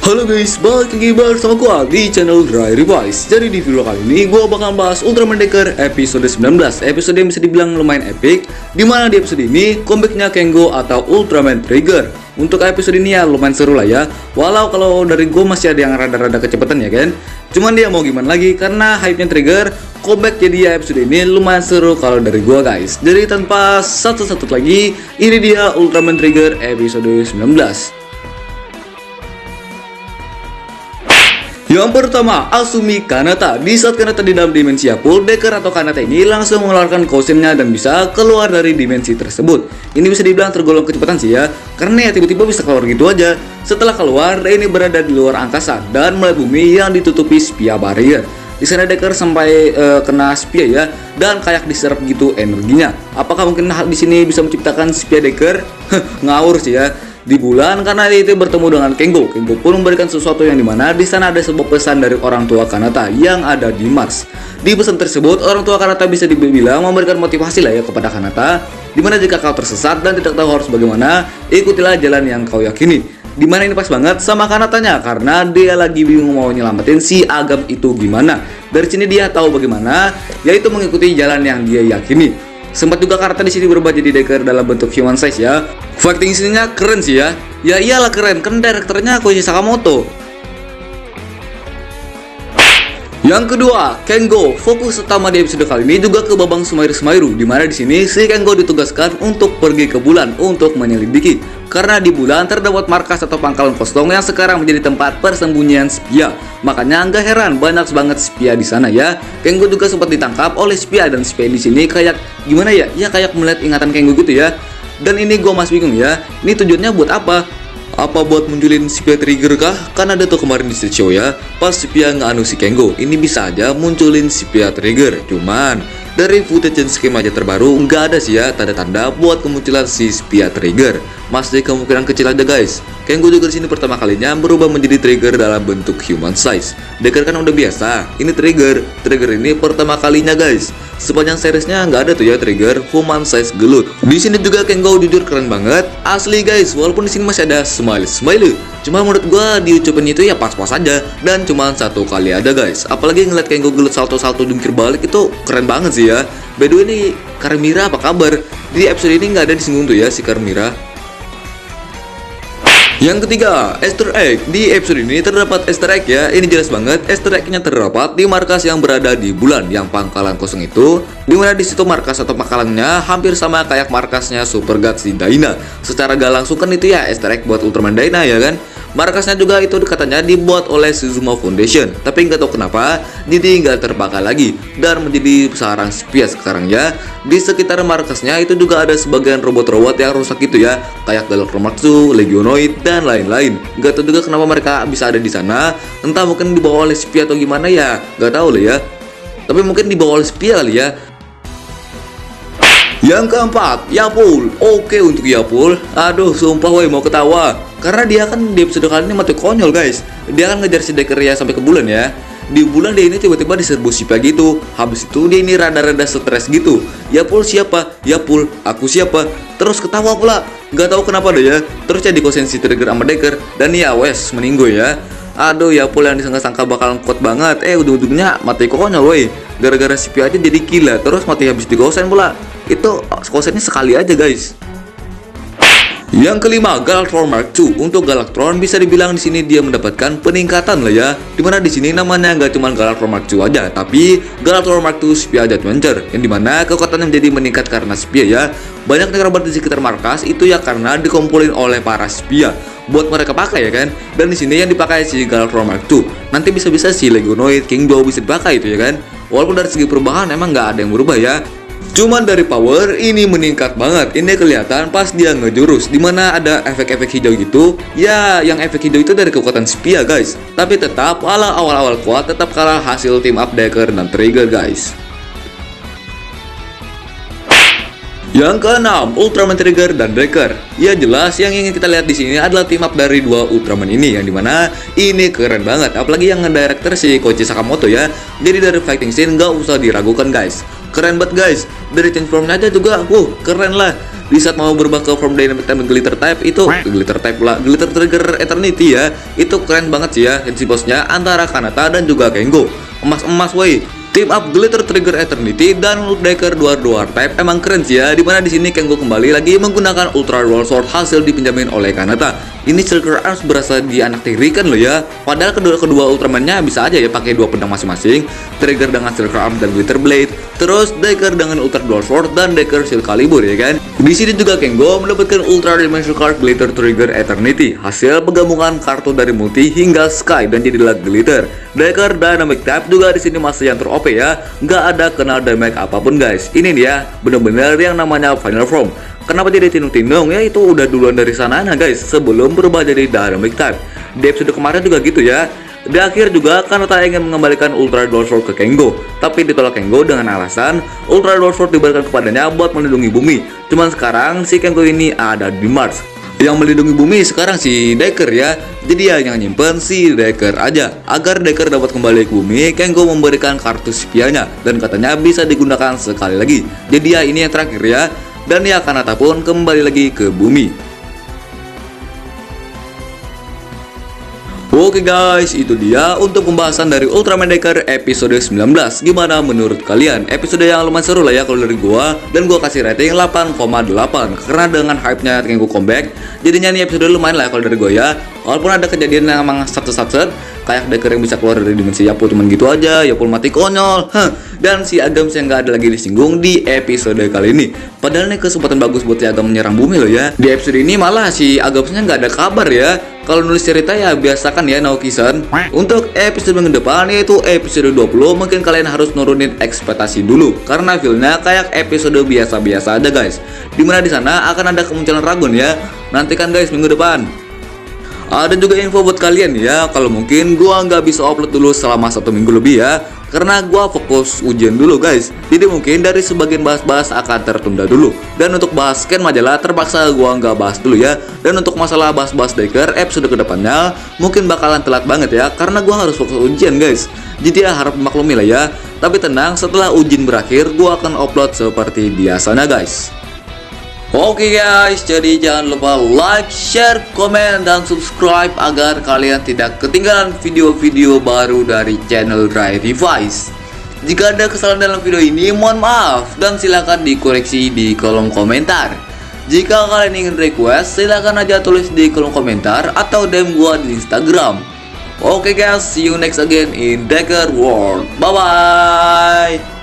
Halo guys, balik lagi bersama gua di channel Dry Revise. Jadi di video kali ini gua bakal bahas Ultraman Decker episode 19. Episode yang bisa dibilang lumayan epic, dimana di episode ini comebacknya Kengo atau Ultraman Trigger. Untuk episode ini ya lumayan seru lah ya. Walau kalau dari gua masih ada yang rada-rada kecepatan ya kan. Cuman dia mau gimana lagi, karena hype-nya Trigger comeback, jadi ya episode ini lumayan seru kalau dari gua guys. Jadi tanpa satu-satu lagi, ini dia Ultraman Trigger episode 19. Yang pertama, Asumi Kanata. Di saat Kanata di dalam dimensi Yapul, Decker atau Kanata ini langsung mengeluarkan kosennya dan bisa keluar dari dimensi tersebut. Ini bisa dibilang tergolong kecepatan sih ya, karena ya tiba-tiba bisa keluar gitu aja. Setelah keluar, ini berada di luar angkasa dan melihat bumi yang ditutupi spia barrier. Di sana Decker sampai kena spia ya, dan kayak diserap gitu energinya. Apakah mungkin hal di sini bisa menciptakan spia Decker? Ngawur sih ya. Di bulan, karena itu bertemu dengan Kengo. Kengo pun memberikan sesuatu yang dimana di sana ada sebuah pesan dari orang tua Kanata yang ada di Mars. Di pesan tersebut, orang tua Kanata bisa dibilang memberikan motivasi lah ya kepada Kanata, dimana jika kau tersesat dan tidak tahu harus bagaimana, ikutilah jalan yang kau yakini. Dimana ini pas banget sama Kanatanya, karena dia lagi bingung mau nyelamatin si Agam itu gimana. Dari sini dia tahu bagaimana, yaitu mengikuti jalan yang dia yakini. Sempat juga Kanata di sini berubah jadi Decker dalam bentuk human size ya. Fighting scene-nya keren sih ya. Ya iyalah keren, kan direkturnya Koji Sakamoto. Yang kedua, Kengo. Fokus utama di episode kali ini juga ke Babang Sumairu, di mana di sini si Kengo ditugaskan untuk pergi ke bulan untuk menyelidiki. Karena di bulan terdapat markas atau pangkalan kosong yang sekarang menjadi tempat persembunyian spia. Makanya nggak heran banyak banget spia di sana ya. Kengo juga sempat ditangkap oleh spia, dan spia di sini kayak gimana ya? Ya kayak melihat ingatan Kengo gitu ya. Dan ini gue masih bingung ya. Ini tujuannya buat apa? Apa buat munculin spia Trigger kah? Kan ada tuh kemarin di show ya, pas spia ngeanu si Kengo. Ini bisa aja munculin spia Trigger. Cuman dari footage dan skema aja terbaru nggak ada sih ya tanda-tanda buat kemunculan si spia Trigger. Masih kemungkinan kecil aja guys. Kengo juga di sini pertama kalinya berubah menjadi Trigger dalam bentuk human size. Decker kan udah biasa, ini Trigger ini pertama kalinya guys. Sepanjang seriesnya nggak ada tuh ya Trigger human size gelut. Di sini juga Kengo jujur keren banget, asli guys. Walaupun di sini masih ada smile. Cuma menurut gua diucapin itu ya pas-pas aja, dan cuma satu kali ada guys. Apalagi ngeliat Kengo gelut salto-salto jungkir balik itu keren banget sih ya. By the way nih, Carmilla apa kabar? Di episode ini nggak ada disinggung tuh ya si Carmilla. Yang ketiga, Easter egg. Di episode ini terdapat Easter egg ya. Ini jelas banget Easter egg-nya terdapat di markas yang berada di bulan, yang pangkalan kosong itu. Dimana di situ markas atau pangkalannya hampir sama kayak markasnya Super God si Dyna. Secara gak langsung kan itu ya Easter egg buat Ultraman Dyna ya kan. Markasnya juga itu katanya dibuat oleh Suzuma Foundation, tapi nggak tahu kenapa jadi nggak terpakai lagi dan menjadi sarang spia sekarang ya. Di sekitar markasnya itu juga ada sebagian robot-robot yang rusak gitu ya, kayak Galactromaxu, Legionoid dan lain-lain. Nggak tahu juga kenapa mereka bisa ada di sana. Entah mungkin dibawa oleh spia atau gimana ya, nggak tahu lah ya. Tapi mungkin dibawa oleh spia kali ya. Yang keempat, Yapul. Oke untuk Yapul, aduh sumpah woi mau ketawa. Karena dia kan di episode kali ini mati konyol guys. Dia kan ngejar si Decker ya sampai ke bulan ya. Di bulan dia ini tiba-tiba diserbu spia gitu. Habis itu dia ini rada-rada stres gitu. Yapul siapa? Yapul, aku siapa? Terus ketawa pula. Gak tahu kenapa deh ya. Terus jadi konsensi Trigger sama Decker. Dan ya wes meninggoy ya. Aduh Yapul yang disangka-sangka bakalan kuat banget, ujung-ujungnya mati konyol woi. Gara-gara spia aja jadi gila, terus mati habis di gosen pula. Itu kosennya sekali aja guys. Yang kelima, Galactron Mark II. Untuk Galactron bisa dibilang di sini dia mendapatkan peningkatan lah ya. Dimana di sini namanya nggak cuma Galactron Mark II aja, tapi Galactron Mark II Spia Adventure, yang dimana kekuatannya menjadi meningkat karena spia ya. Banyak negara di sekitar markas itu ya karena dikumpulin oleh para spia buat mereka pakai ya kan. Dan di sini yang dipakai si Galactron Mark II. Nanti bisa-bisa si Legionoid, King Joe bisa dipakai itu ya kan. Walaupun dari segi perubahan emang nggak ada yang berubah ya. Cuman dari power ini meningkat banget. Ini kelihatan pas dia ngejurus, dimana ada efek-efek hijau gitu. Ya, yang efek hijau itu dari kekuatan spia guys. Tapi tetap ala awal-awal kuat, tetap kalah hasil team up Decker dan Trigger guys. Yang keenam, Ultraman Trigger dan Decker. Ya jelas yang ingin kita lihat di sini adalah team up dari dua Ultraman ini, yang dimana ini keren banget. Apalagi yang nge-director si Koji Sakamoto ya. Jadi dari fighting scene nggak usah diragukan guys. Keren banget guys. Dari transformnya aja juga, keren lah. di saat mau berubah ke form Dynamic Type Glitter Type itu Glitter Type lah, Glitter Trigger Eternity ya. Itu keren banget sih ya si bosnya antara Kanata dan juga Kengo. Emas-emas woi. Team up Glitter Trigger Eternity dan Decker Duar Type emang keren sih ya. Dimana di sini Kengo kembali lagi menggunakan Ultra Dual Sword hasil dipinjamin oleh Kanata. Ini Silker Arms berasa di anak tiri kan lo ya. Padahal kedua Ultraman-nya bisa aja ya pakai 2 pedang masing-masing. Trigger dengan Silker Arms dan Glitter Blade, terus Decker dengan Ultra Dual Sword dan Decker Shield Calibur ya kan. Di sini juga Kengo mendapatkan Ultra Dimension Card Glitter Trigger Eternity, hasil penggabungan kartu dari Multi hingga Sky dan jadilah Glitter. Decker Dynamic Type juga di sini masih yang ter-OP ya, nggak ada kena damage apapun guys. Ini dia bener-bener yang namanya Final Form. Kenapa jadi tinung-tinung ya, itu udah duluan dari sananya guys, sebelum berubah jadi Dynamic Type. Di episode kemarin juga gitu ya. Di akhir juga Kanata ingin mengembalikan Ultra Dual Sword ke Kengo, tapi ditolak Kengo dengan alasan Ultra Dual Sword diberikan kepadanya buat melindungi bumi. Cuman sekarang si Kengo ini ada di Mars. Yang melindungi bumi sekarang si Decker ya. Jadi ya yang nyimpen si Decker aja. Agar Decker dapat kembali ke bumi, Kengo memberikan kartu spianya dan katanya bisa digunakan sekali lagi. Jadi ya ini yang terakhir ya. Dan ya Kanata pun kembali lagi ke bumi. Oke guys, itu dia untuk pembahasan dari Ultraman Decker episode 19. Gimana menurut kalian? Episode yang lumayan seru lah ya kalau dari gua. Dan gua kasih rating 8,8 karena dengan hype-nya Kengo comeback, jadinya nih episode lumayan lah kalau dari gua ya. Walaupun ada kejadian yang emang satset kayak Decker yang bisa keluar dari dimensi Yapul cuman gitu aja, Yapul mati konyol. Dan si Agams yang gak ada lagi disinggung di episode kali ini. Padahal nih kesempatan bagus buat si Agam menyerang bumi loh ya. Di episode ini malah si Agamsnya nggak ada kabar ya. Kalau nulis cerita ya biasakan ya Naoki-san. Untuk episode minggu depan yaitu episode 20, mungkin kalian harus nurunin ekspektasi dulu karena feelnya kayak episode biasa-biasa aja guys. Dimana di sana akan ada kemunculan Ragon ya. Nantikan guys minggu depan. Ada juga info buat kalian ya, kalau mungkin gua nggak bisa upload dulu selama 1 minggu lebih ya, karena gua fokus ujian dulu guys. Jadi mungkin dari sebagian bahas-bahas akan tertunda dulu. Dan untuk bahas scan majalah terpaksa gua nggak bahas dulu ya. Dan untuk masalah bahas-bahas Decker episode kedepannya mungkin bakalan telat banget ya, karena gua harus fokus ujian guys. Jadi ya harap maklumi lah ya. Tapi tenang, setelah ujian berakhir gua akan upload seperti biasanya guys. Oke guys, jadi jangan lupa like, share, komen, dan subscribe agar kalian tidak ketinggalan video-video baru dari channel Dry Revise. Jika ada kesalahan dalam video ini, mohon maaf dan silahkan dikoreksi di kolom komentar. Jika kalian ingin request, silahkan aja tulis di kolom komentar atau DM gua di Instagram. Oke guys, see you next again in Decker World. Bye bye.